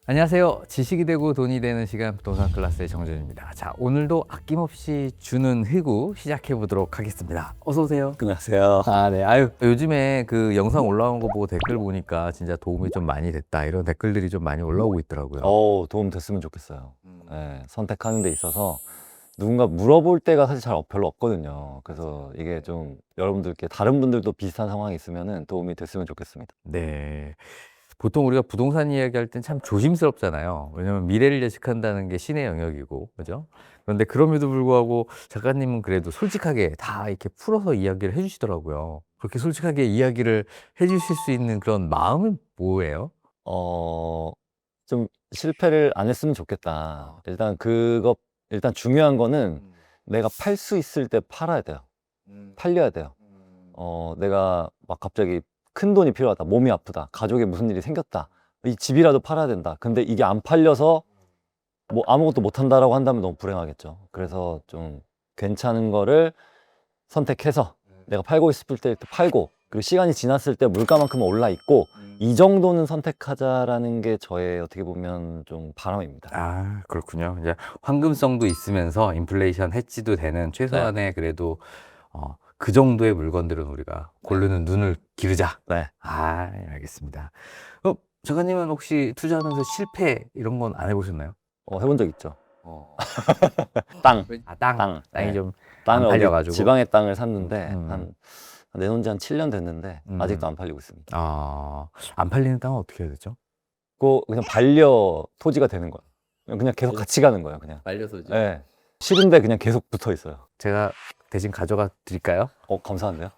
안녕하세요. 지식이 되고 돈이 되는 시간 부동산 클래스의 정준입니다. 자, 오늘도 아낌없이 주는 희구 시작해 보도록 하겠습니다. 어서 오세요. 안녕하세요. 네. 요즘에 그 영상 올라온 거 보고 댓글 보니까 진짜 도움이 좀 많이 됐다. 이런 댓글들이 좀 많이 올라오고 있더라고요. 도움 됐으면 좋겠어요. 네, 선택하는 데 있어서 누군가 물어볼 때가 사실 별로 없거든요. 그래서 이게 좀 여러분들께 다른 분들도 비슷한 상황이 있으면 도움이 됐으면 좋겠습니다. 네. 보통 우리가 부동산 이야기할 땐 참 조심스럽잖아요. 왜냐면 미래를 예측한다는 게 신의 영역이고, 그죠? 그런데 그럼에도 불구하고 작가님은 그래도 솔직하게 다 이렇게 풀어서 이야기를 해주시더라고요. 그렇게 솔직하게 이야기를 해주실 수 있는 그런 마음은 뭐예요? 어, 좀 실패를 안 했으면 좋겠다. 일단 중요한 거는 내가 팔 수 있을 때 팔아야 돼요. 팔려야 돼요. 내가 막 갑자기 큰 돈이 필요하다. 몸이 아프다. 가족에 무슨 일이 생겼다. 이 집이라도 팔아야 된다. 근데 이게 안 팔려서 뭐 아무것도 못 한다라고 한다면 너무 불행하겠죠. 그래서 좀 괜찮은 거를 선택해서 내가 팔고 싶을 때 팔고, 그리고 시간이 지났을 때 물가만큼 올라 있고, 이 정도는 선택하자라는 게 저의 어떻게 보면 좀 바람입니다. 그렇군요. 이제 황금성도 있으면서 인플레이션 해지도 되는 네. 최소한의 그래도 그 정도의 물건들은 우리가 고르는 눈을 기르자. 네. 알겠습니다. 작가님은 혹시 투자하면서 실패 이런 건 안 해보셨나요? 해본 적 있죠. 어. 땅. 땅이 네. 좀 안 땅을 어디 팔려가지고. 지방의 땅을 샀는데 음. 내놓은 지 한 7년 됐는데 아직도 안 팔리고 있습니다. 안 팔리는 땅은 어떻게 해야 되죠? 그거 그냥 반려 토지가 되는 거예요. 그냥 계속 같이 가는 거예요, 그냥. 말려서지. 네. 싫은데 그냥 계속 붙어 있어요. 제가 대신 가져가 드릴까요? 감사한데요?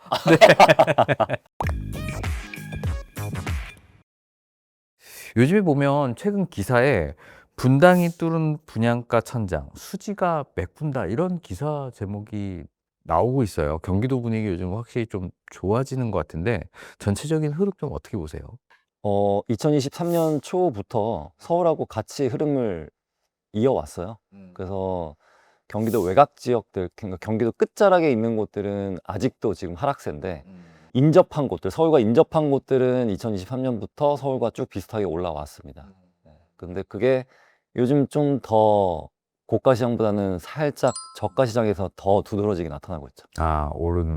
요즘에 보면 최근 기사에 분당이 뚫은 분양가 천장, 수지가 메꾼다 이런 기사 제목이 나오고 있어요. 경기도 분위기 요즘 확실히 좀 좋아지는 것 같은데 전체적인 흐름 좀 어떻게 보세요? 2023년 초부터 서울하고 같이 흐름을 이어왔어요. 그래서 경기도 외곽 지역들, 그러니까 경기도 끝자락에 있는 곳들은 아직도 지금 하락세인데, 인접한 곳들, 서울과 인접한 곳들은 2023년부터 서울과 쭉 비슷하게 올라왔습니다. 근데 그게 요즘 좀 더 고가 시장보다는 살짝 저가 시장에서 더 두드러지게 나타나고 있죠.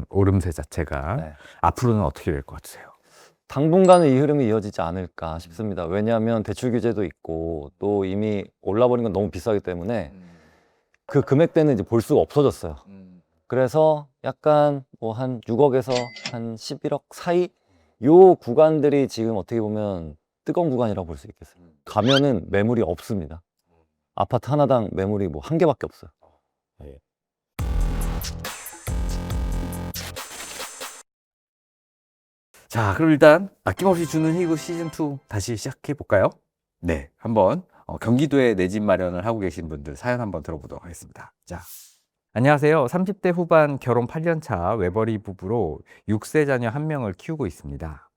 오름세 자체가 네. 앞으로는 어떻게 될 것 같으세요? 당분간은 이 흐름이 이어지지 않을까 싶습니다. 왜냐하면 대출 규제도 있고 또 이미 올라버린 건 너무 비싸기 때문에 그 금액대는 이제 볼 수가 없어졌어요. 그래서 약간 뭐 한 6억에서 한 11억 사이 요 구간들이 지금 어떻게 보면 뜨거운 구간이라고 볼 수 있겠어요. 가면은 매물이 없습니다. 아파트 하나당 매물이 뭐 한 개밖에 없어요. 자, 그럼 일단 아낌없이 주는 희구 시즌2 다시 시작해 볼까요? 네, 한번 경기도에 내 집 마련을 하고 계신 분들 사연 한번 들어보도록 하겠습니다. 자, 안녕하세요. 30대 후반 결혼 8년 차 외벌이 부부로 6세 자녀 1명을 키우고 있습니다.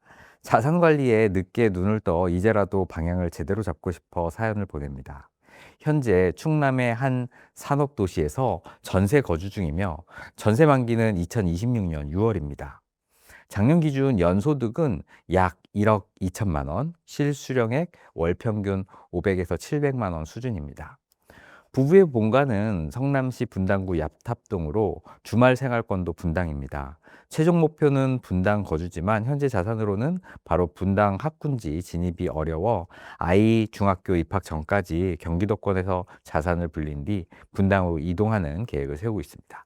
자산 관리에 늦게 눈을 떠 이제라도 방향을 제대로 잡고 싶어 사연을 보냅니다. 현재 충남의 한 산업도시에서 전세 거주 중이며 전세 만기는 2026년 6월입니다. 작년 기준 연소득은 약 1억 2천만 원, 실수령액 월 평균 500에서 700만 원 수준입니다. 부부의 본가는 성남시 분당구 yap탑동으로 주말 생활권도 분당입니다. 최종 목표는 분당 거주지만 현재 자산으로는 바로 분당 학군지 진입이 어려워 아이 중학교 입학 전까지 경기도권에서 자산을 불린 뒤 분당으로 이동하는 계획을 세우고 있습니다.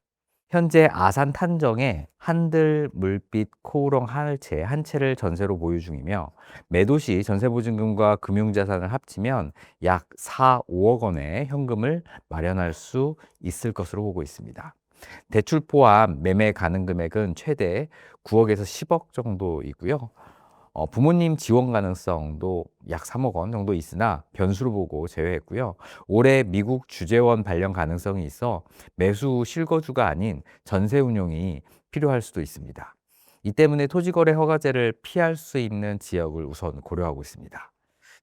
현재 아산 탄정에 한들, 물빛, 코우롱 하늘채 한 채를 전세로 보유 중이며 매도 시 전세보증금과 금융자산을 합치면 약 4, 5억 원의 현금을 마련할 수 있을 것으로 보고 있습니다. 대출 포함 매매 가능 금액은 최대 9억에서 10억 정도이고요. 부모님 지원 가능성도 약 3억 원 정도 있으나 변수로 보고 제외했고요. 올해 미국 주재원 발령 가능성이 있어 매수 실거주가 아닌 전세 운용이 필요할 수도 있습니다. 이 때문에 토지거래 허가제를 피할 수 있는 지역을 우선 고려하고 있습니다.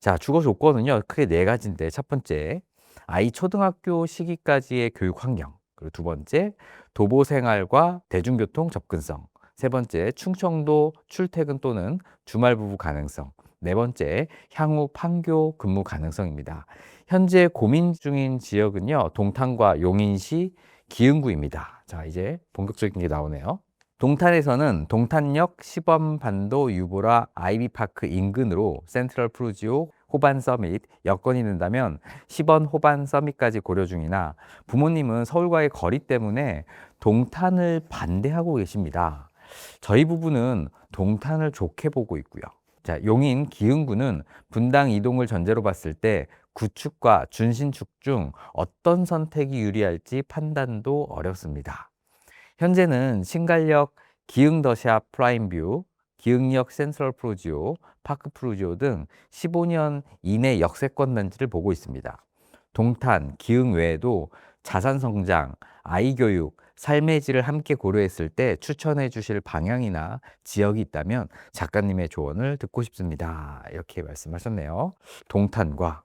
자, 주거 조건은요, 크게 네 가지인데, 첫 번째, 아이 초등학교 시기까지의 교육 환경. 그리고 두 번째, 도보 생활과 대중교통 접근성. 세 번째, 충청도 출퇴근 또는 주말 부부 가능성. 네 번째, 향후 판교 근무 가능성입니다. 현재 고민 중인 지역은요, 동탄과 용인시, 기흥구입니다. 자, 이제 본격적인 게 나오네요. 동탄에서는 동탄역, 시범반도, 유보라, 아이비파크 인근으로 센트럴 프루지오, 호반 서밋, 여건이 된다면 시범 호반 서밋까지 고려 중이나 부모님은 서울과의 거리 때문에 동탄을 반대하고 계십니다. 저희 부부는 동탄을 좋게 보고 있고요. 자, 용인 기흥구는 분당 이동을 전제로 봤을 때 구축과 준신축 중 어떤 선택이 유리할지 판단도 어렵습니다. 현재는 신갈역 기흥더샵 프라임뷰, 기흥역 센트럴 프루지오, 파크 프루지오 등 15년 이내 역세권 단지를 보고 있습니다. 동탄, 기흥 외에도 자산 성장, 아이 교육, 삶의 질을 함께 고려했을 때 추천해 주실 방향이나 지역이 있다면 작가님의 조언을 듣고 싶습니다. 이렇게 말씀하셨네요. 동탄과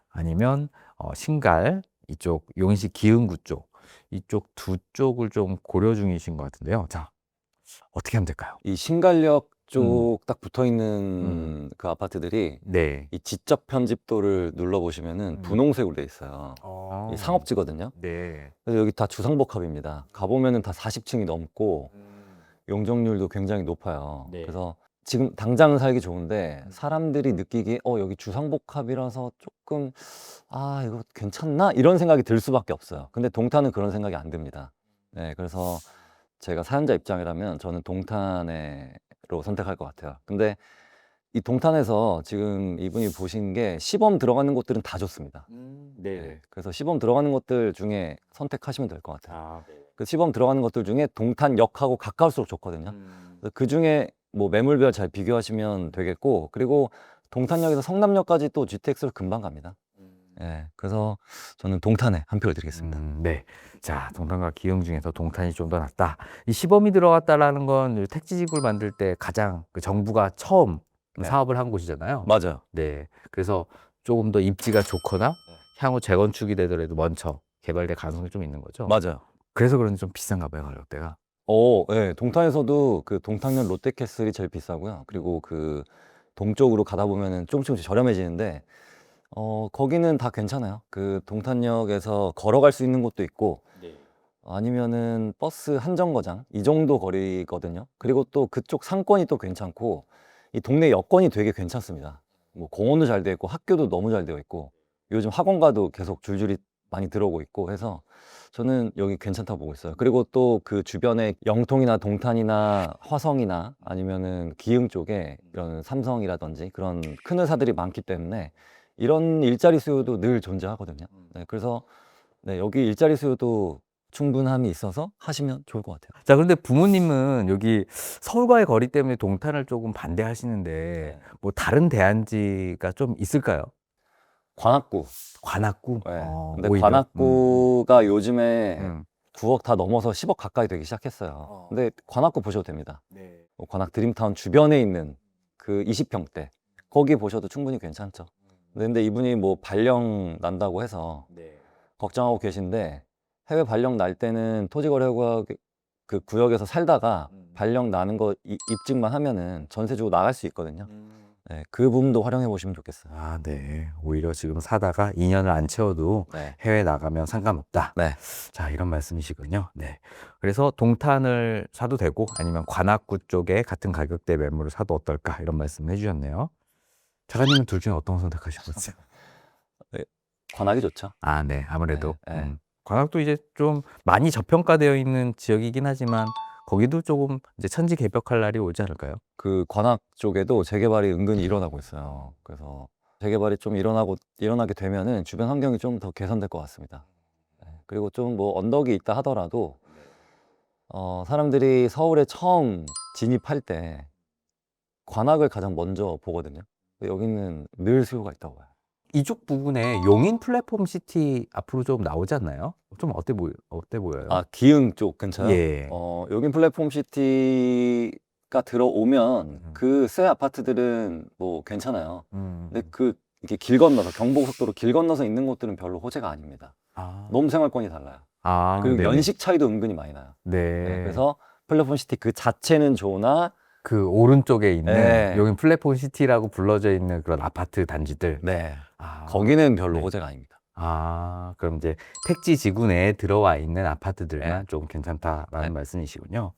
아니면 신갈 이쪽 용인시 기흥구 쪽 이쪽 두 쪽을 좀 고려 중이신 것 같은데요. 자, 어떻게 하면 될까요? 이 신갈역 쪽 딱 붙어 있는 그 아파트들이 네. 이 지적 편집도를 눌러보시면은 분홍색으로 돼 있어요. 이 상업지거든요. 네. 그래서 여기 다 주상복합입니다. 가보면은 다 40층이 넘고 용적률도 굉장히 높아요. 네. 그래서 지금 당장은 살기 좋은데 사람들이 느끼기에 여기 주상복합이라서 조금 이거 괜찮나? 이런 생각이 들 수밖에 없어요. 근데 동탄은 그런 생각이 안 듭니다. 네, 그래서 제가 사연자 입장이라면 저는 동탄으로 선택할 것 같아요. 근데 이 동탄에서 지금 이분이 보신 게 시범 들어가는 곳들은 다 좋습니다. 네, 그래서 시범 들어가는 것들 중에 선택하시면 될 것 같아요. 그 시범 들어가는 것들 중에 동탄역하고 가까울수록 좋거든요. 그 중에 뭐 매물별 잘 비교하시면 되겠고, 그리고 동탄역에서 성남역까지 또 GTX로 금방 갑니다. 네, 그래서 저는 동탄에 한 표를 드리겠습니다. 네. 자, 동탄과 기흥 중에서 동탄이 좀 더 낫다. 이 시범이 들어갔다라는 건 택지지구를 만들 때 가장 그 정부가 처음 네. 사업을 한 곳이잖아요. 맞아요. 네. 그래서 조금 더 입지가 좋거나 향후 재건축이 되더라도 먼저 개발될 가능성이 좀 있는 거죠. 맞아요. 그래서 그런지 좀 비싼가 봐요, 가격대가. 네, 동탄에서도 그 동탄역 롯데캐슬이 제일 비싸고요. 그리고 그 동쪽으로 가다 보면은 조금씩 저렴해지는데, 거기는 다 괜찮아요. 그 동탄역에서 걸어갈 수 있는 곳도 있고, 아니면은 버스 한 정거장 이 정도 거리거든요. 그리고 또 그쪽 상권이 또 괜찮고, 이 동네 여건이 되게 괜찮습니다. 뭐 공원도 잘 되어 있고, 학교도 너무 잘 되어 있고, 요즘 학원가도 계속 줄줄이 많이 들어오고 있고 해서 저는 여기 괜찮다고 보고 있어요. 그리고 또 그 주변에 영통이나 동탄이나 화성이나 아니면은 기흥 쪽에 이런 삼성이라든지 그런 큰 회사들이 많기 때문에 이런 일자리 수요도 늘 존재하거든요. 네, 그래서 네, 여기 일자리 수요도 충분함이 있어서 하시면 좋을 것 같아요. 자, 그런데 부모님은 여기 서울과의 거리 때문에 동탄을 조금 반대하시는데 뭐 다른 대안지가 좀 있을까요? 관악구. 관악구? 네. 근데 오히려? 관악구가 요즘에 음. 9억 다 넘어서 10억 가까이 되기 시작했어요. 근데 관악구 보셔도 됩니다. 네. 뭐 관악 드림타운 주변에 있는 그 20평대 거기 보셔도 충분히 괜찮죠. 근데 이분이 뭐 발령 난다고 해서 걱정하고 계신데, 해외 발령 날 때는 토지거래구역 그 구역에서 살다가 발령 나는 거 입증만 하면은 전세 주고 나갈 수 있거든요. 네, 그 부분도 활용해 보시면 좋겠어요. 아, 네. 오히려 지금 사다가 2년을 안 채워도 네. 해외 나가면 상관없다. 네. 자, 이런 말씀이시군요. 네. 그래서 동탄을 사도 되고 아니면 관악구 쪽에 같은 가격대 매물을 사도 어떨까 이런 말씀 해주셨네요. 작가님은 둘 중에 어떤 거 선택하시겠어요? 관악이 좋죠. 아, 네. 아무래도. 네, 네. 관악도 이제 좀 많이 저평가되어 있는 지역이긴 하지만 거기도 조금 이제 천지개벽할 날이 오지 않을까요? 그 관악 쪽에도 재개발이 은근히 일어나고 있어요. 그래서 재개발이 좀 일어나게 되면은 주변 환경이 좀 더 개선될 것 같습니다. 네. 그리고 좀 뭐 언덕이 있다 하더라도 사람들이 서울에 처음 진입할 때 관악을 가장 먼저 보거든요. 근데 여기는 늘 수요가 있다고 봐요. 이쪽 부분에 용인 플랫폼 시티 앞으로 좀 나오지 않나요? 좀 어때 보여요? 아, 기흥 쪽 근처요? 예. 여긴 플랫폼 시티가 들어오면 그 새 아파트들은 뭐 괜찮아요. 근데 이게 길 건너서 경부고속도로 길 건너서 있는 곳들은 별로 호재가 아닙니다. 너무 생활권이 달라요. 그리고 네네. 연식 차이도 은근히 많이 나요. 네. 네, 그래서 플랫폼 시티 그 자체는 좋으나 그 오른쪽에 있는 네. 여긴 플랫폼 시티라고 불러져 있는 그런 아파트 단지들. 네. 아, 거기는 별로 네. 호재가 아닙니다. 아, 그럼 이제 택지 지구 내에 들어와 있는 아파트들만 네. 좀 괜찮다라는 네. 말씀이시군요.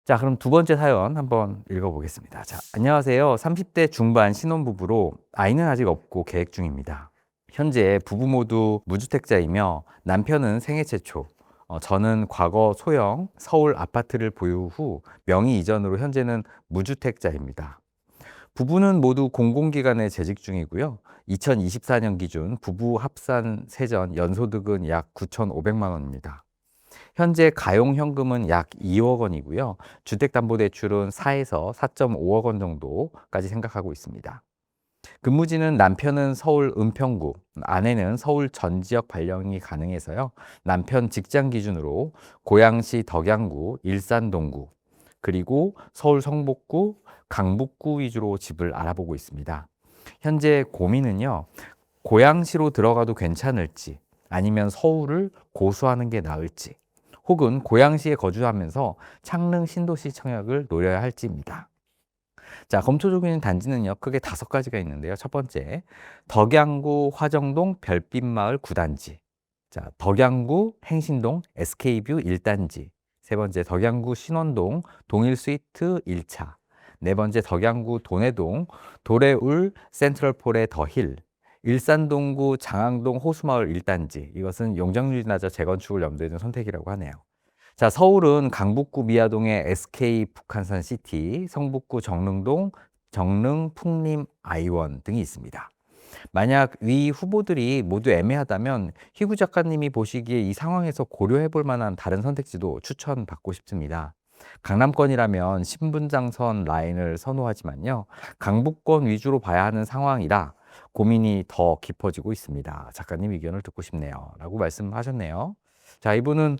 자, 그럼 두 번째 사연 한번 읽어보겠습니다. 자, 안녕하세요. 30대 중반 신혼부부로 아이는 아직 없고 계획 중입니다. 현재 부부 모두 무주택자이며 남편은 생애 최초, 저는 과거 소형 서울 아파트를 보유 후 명의 이전으로 현재는 무주택자입니다. 부부는 모두 공공기관에 재직 중이고요. 2024년 기준 부부 합산 세전 연소득은 약 9,500만 원입니다. 현재 가용현금은 약 2억 원이고요. 주택담보대출은 4에서 4.5억 원 정도까지 생각하고 있습니다. 근무지는 남편은 서울 은평구, 아내는 서울 전 지역 발령이 가능해서요. 남편 직장 기준으로 고양시 덕양구, 일산 동구, 그리고 서울 성북구, 강북구 위주로 집을 알아보고 있습니다. 현재 고민은요. 고양시로 들어가도 괜찮을지 아니면 서울을 고수하는 게 나을지 혹은 고양시에 거주하면서 창릉 신도시 청약을 노려야 할지입니다. 자, 검토 중인 단지는요, 크게 5가지가 있는데요. 첫 번째, 덕양구 화정동 별빛마을 9단지. 자, 덕양구 행신동 SK뷰 1단지. 세 번째, 덕양구 신원동 동일 스위트 1차. 네 번째, 덕양구 도내동 도래울 센트럴폴의 더힐. 일산동구 장항동 호수마을 1단지. 이것은 용적률이 낮아 재건축을 염두에 둔 선택이라고 하네요. 자, 서울은 강북구 미아동의 SK 북한산 시티, 성북구 정릉동 정릉 풍림 아이원 등이 있습니다. 만약 위 후보들이 모두 애매하다면 희구 작가님이 보시기에 이 상황에서 고려해 볼 만한 다른 선택지도 추천받고 싶습니다. 강남권이라면 신분당선 라인을 선호하지만요. 강북권 위주로 봐야 하는 상황이라 고민이 더 깊어지고 있습니다. 작가님 의견을 듣고 싶네요. 라고 말씀하셨네요. 자, 이분은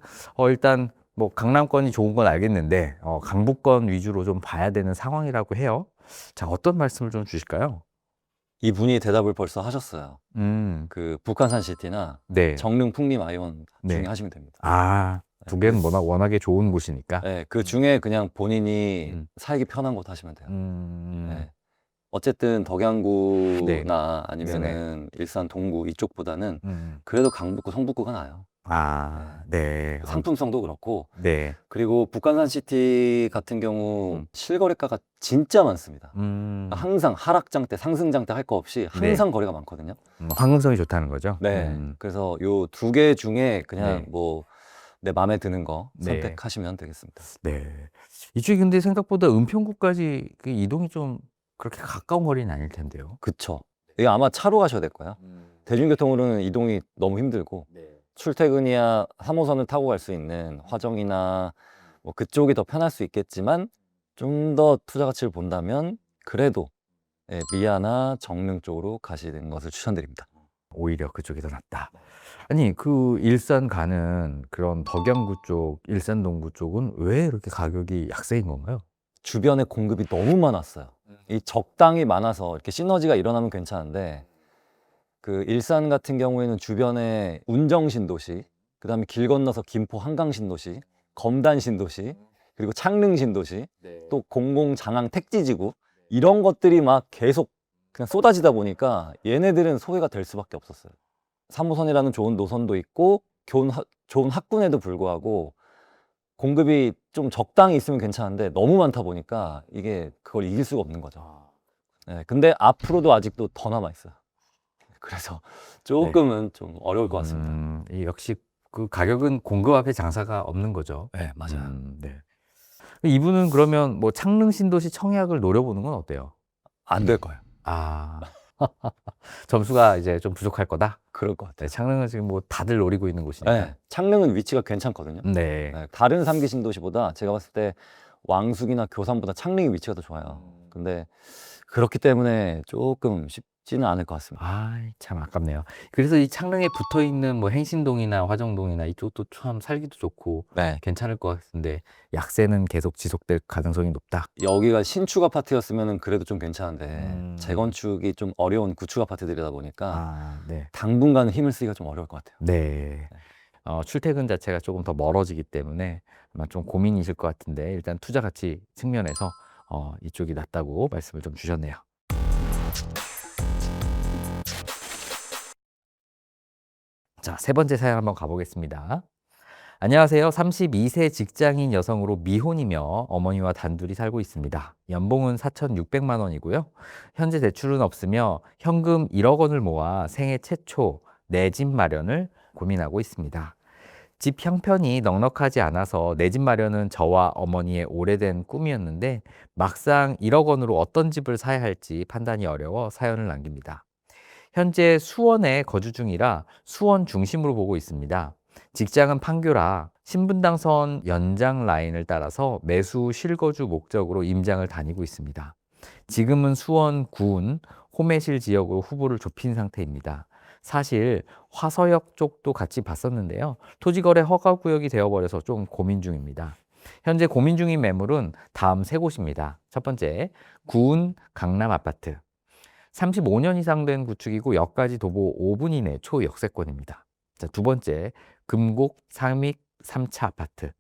일단 뭐 강남권이 좋은 건 알겠는데 강북권 위주로 좀 봐야 되는 상황이라고 해요. 자, 어떤 말씀을 좀 주실까요? 이분이 대답을 벌써 하셨어요. 음, 그 북한산 시티나 네. 정릉 풍림 아이원 중에 네. 하시면 됩니다. 아, 두 개는 워낙에 좋은 곳이니까. 네, 그 중에 그냥 본인이 음. 살기 편한 곳 하시면 돼요. 음, 네. 어쨌든 덕양구나 네. 아니면은 일산 동구 이쪽보다는 음. 그래도 강북구, 성북구가 나아요. 아, 네. 상품성도 그렇고, 네. 그리고 북한산 시티 같은 경우 음. 실거래가가 진짜 많습니다. 음, 항상 하락장대, 상승장대 할 거 없이 항상 거래가 많거든요. 황금성이 좋다는 거죠? 네. 그래서 요 2개 중에 그냥 네. 뭐 내 마음에 드는 거 네. 선택하시면 되겠습니다. 네. 이쪽이 근데 생각보다 은평구까지 그 이동이 좀 그렇게 가까운 거리는 아닐 텐데요. 그쵸. 이게 아마 차로 가셔야 될 거예요. 대중교통으로는 이동이 너무 힘들고, 출퇴근이야 3호선을 타고 갈 수 있는 화정이나 뭐 그쪽이 더 편할 수 있겠지만, 좀 더 투자 가치를 본다면 그래도 미아나 정릉 쪽으로 가시는 것을 추천드립니다. 오히려 그쪽이 더 낫다. 아니, 그 일산 가는 그런 덕양구 쪽, 일산동구 쪽은 왜 이렇게 가격이 약세인 건가요? 주변에 공급이 너무 많았어요. 이 적당히 많아서 이렇게 시너지가 일어나면 괜찮은데, 그 일산 같은 경우에는 주변에 운정 신도시, 그 다음에 길 건너서 김포 한강 신도시, 검단 신도시, 그리고 창릉 신도시, 또 공공 장항 택지지구, 이런 것들이 막 계속 그냥 쏟아지다 보니까 얘네들은 소외가 될 수밖에 없었어요. 3호선이라는 좋은 노선도 있고 좋은 학군에도 불구하고 공급이 좀 적당히 있으면 괜찮은데 너무 많다 보니까 이게 그걸 이길 수가 없는 거죠. 네, 근데 앞으로도 아직도 더 남아 있어요. 그래서 조금은 좀 어려울 것 같습니다. 이 역시 그 가격은 공급 앞에 장사가 없는 거죠. 네, 맞아요. 네. 이분은 그러면 뭐 창릉 신도시 청약을 노려보는 건 어때요? 안 될 거예요. 아, 점수가 이제 좀 부족할 거다? 그럴 것 같아요. 네, 창릉은 지금 뭐 다들 노리고 있는 곳이니까. 네, 창릉은 위치가 괜찮거든요. 네. 네, 다른 3기 신도시보다 제가 봤을 때 왕숙이나 교산보다 창릉이 위치가 더 좋아요. 근데 그렇기 때문에 조금 쉽지는 않을 것 같습니다. 아, 참 아깝네요. 그래서 이 창릉에 붙어 있는 뭐 행신동이나 화정동이나 이쪽도 참 살기도 좋고 네. 괜찮을 것 같은데 약세는 계속 지속될 가능성이 높다. 여기가 신축 아파트였으면 그래도 좀 괜찮은데 재건축이 좀 어려운 구축 아파트들이다 보니까 아, 네. 당분간은 힘을 쓰기가 좀 어려울 것 같아요. 네. 출퇴근 자체가 조금 더 멀어지기 때문에 아마 좀 고민이실 것 같은데 일단 투자 가치 측면에서 이쪽이 낫다고 말씀을 좀 주셨네요. 자, 세 번째 사연 한번 가보겠습니다. 안녕하세요. 32세 직장인 여성으로 미혼이며 어머니와 단둘이 살고 있습니다. 연봉은 4,600만 원이고요. 현재 대출은 없으며 현금 1억 원을 모아 생애 최초 내 집 마련을 고민하고 있습니다. 집 형편이 넉넉하지 않아서 내 집 마련은 저와 어머니의 오래된 꿈이었는데 막상 1억 원으로 어떤 집을 사야 할지 판단이 어려워 사연을 남깁니다. 현재 수원에 거주 중이라 수원 중심으로 보고 있습니다. 직장은 판교라 신분당선 연장 라인을 따라서 매수 실거주 목적으로 임장을 다니고 있습니다. 지금은 수원 구은 호매실 지역으로 후보를 좁힌 상태입니다. 사실 화서역 쪽도 같이 봤었는데요. 토지거래 허가구역이 되어버려서 좀 고민 중입니다. 현재 고민 중인 매물은 다음 세 곳입니다. 첫 번째, 구은 강남 아파트. 35년 이상 된 구축이고 역까지 도보 5분 이내 초역세권입니다. 자, 두 번째, 금곡 상믹 3차 아파트.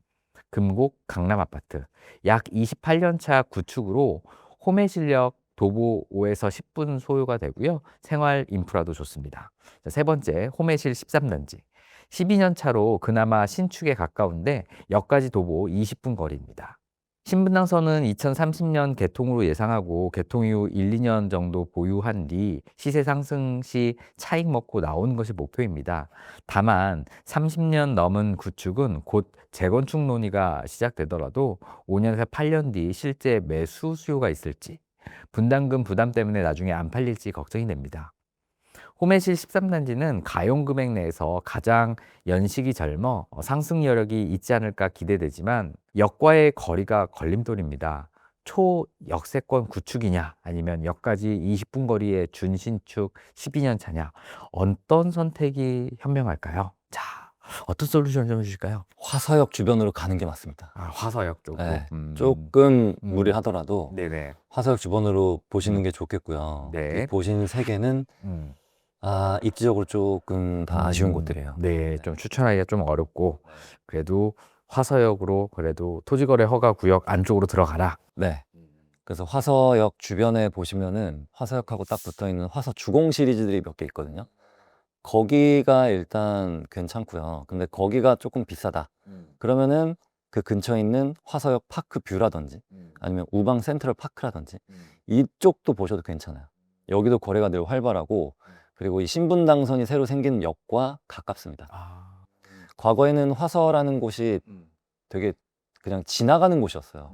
금곡 강남 아파트. 약 28년 차 구축으로 홈의 실력 도보 5에서 10분 소요가 되고요. 생활 인프라도 좋습니다. 자, 세 번째, 홈의실 13단지. 12년 차로 그나마 신축에 가까운데 역까지 도보 20분 거리입니다. 신분당선은 2030년 개통으로 예상하고 개통 이후 1, 2년 정도 보유한 뒤 시세 상승 시 차익 먹고 나오는 것이 목표입니다. 다만 30년 넘은 구축은 곧 재건축 논의가 시작되더라도 5년에서 8년 뒤 실제 매수 수요가 있을지, 분담금 부담 때문에 나중에 안 팔릴지 걱정이 됩니다. 홈의실 13단지는 가용금액 내에서 가장 연식이 젊어 상승 여력이 있지 않을까 기대되지만 역과의 거리가 걸림돌입니다. 초역세권 구축이냐 아니면 역까지 20분 거리의 준신축 12년 차냐, 어떤 선택이 현명할까요? 자, 어떤 솔루션 좀 주실까요? 화서역 주변으로 가는 게 맞습니다. 화서역 쪽으로. 네, 조금 무리하더라도 네네. 화서역 주변으로 보시는 게 좋겠고요. 네. 이 보신 세 개는 입지적으로 조금 다 아쉬운 곳들이에요. 네, 좀 추천하기가 좀 어렵고 그래도 화서역으로 그래도 토지거래 허가 구역 안쪽으로 들어가라. 네. 그래서 화서역 주변에 보시면은 화서역하고 딱 붙어 있는 화서 주공 시리즈들이 몇 개 있거든요. 거기가 일단 괜찮고요. 근데 거기가 조금 비싸다. 그러면은 그 근처에 있는 화서역 파크 뷰라든지 아니면 우방 센트럴 파크라든지 이쪽도 보셔도 괜찮아요. 여기도 거래가 늘 활발하고 그리고 이 신분당선이 새로 생긴 역과 가깝습니다. 과거에는 화서라는 곳이 되게 그냥 지나가는 곳이었어요.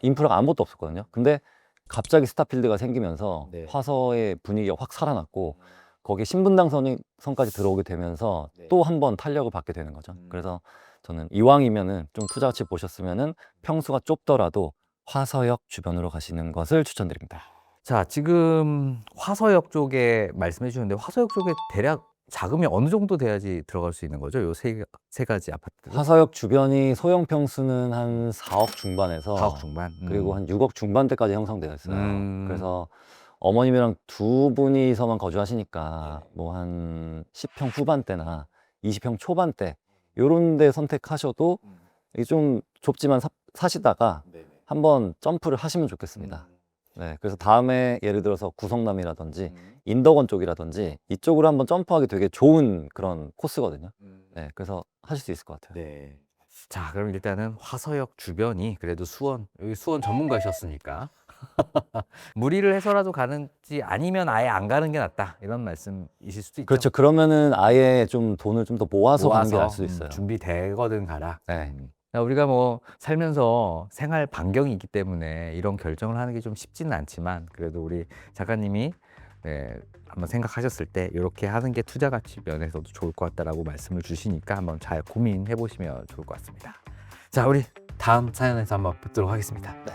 인프라가 아무것도 없었거든요. 근데 갑자기 스타필드가 생기면서 네. 화서의 분위기가 확 살아났고 거기에 신분당선까지 들어오게 되면서 또 한 번 탄력을 받게 되는 거죠. 그래서 저는 이왕이면은 좀 투자 가치 보셨으면은 평수가 좁더라도 화서역 주변으로 가시는 것을 추천드립니다. 자, 지금 화서역 쪽에 말씀해 주셨는데 화서역 쪽에 대략 자금이 어느 정도 돼야지 들어갈 수 있는 거죠? 요 세 가지 아파트. 화서역 주변이 소형 평수는 한 4억 중반에서 4억 중반. 그리고 한 6억 중반대까지 형성되어 있어요. 음. 그래서 어머님이랑 두 분이서만 거주하시니까 뭐 한 10평 후반대나 20평 초반대 요런 데 선택하셔도 이게 좀 좁지만 사시다가 한번 점프를 하시면 좋겠습니다. 네, 그래서 다음에 예를 들어서 구성남이라든지 인덕원 쪽이라든지 이쪽으로 한번 점프하기 되게 좋은 그런 코스거든요. 네, 그래서 하실 수 있을 것 같아요. 네. 자, 그럼 일단은 화서역 주변이 그래도 수원, 여기 수원 전문가셨으니까 무리를 해서라도 가는지 아니면 아예 안 가는 게 낫다 이런 말씀이실 수도 있죠. 그렇죠. 그러면은 아예 좀 돈을 좀 더 모아서 가는 게 나을 수도 있어요. 준비되거든 가라. 네. 우리가 뭐 살면서 생활 반경이 있기 때문에 이런 결정을 하는 게 좀 쉽지는 않지만 그래도 우리 작가님이 한번 생각하셨을 때 이렇게 하는 게 투자 가치 면에서도 좋을 것 같다라고 말씀을 주시니까 한번 잘 고민해 보시면 좋을 것 같습니다. 자, 우리 다음 사연에서 한번 뵙도록 하겠습니다. 네.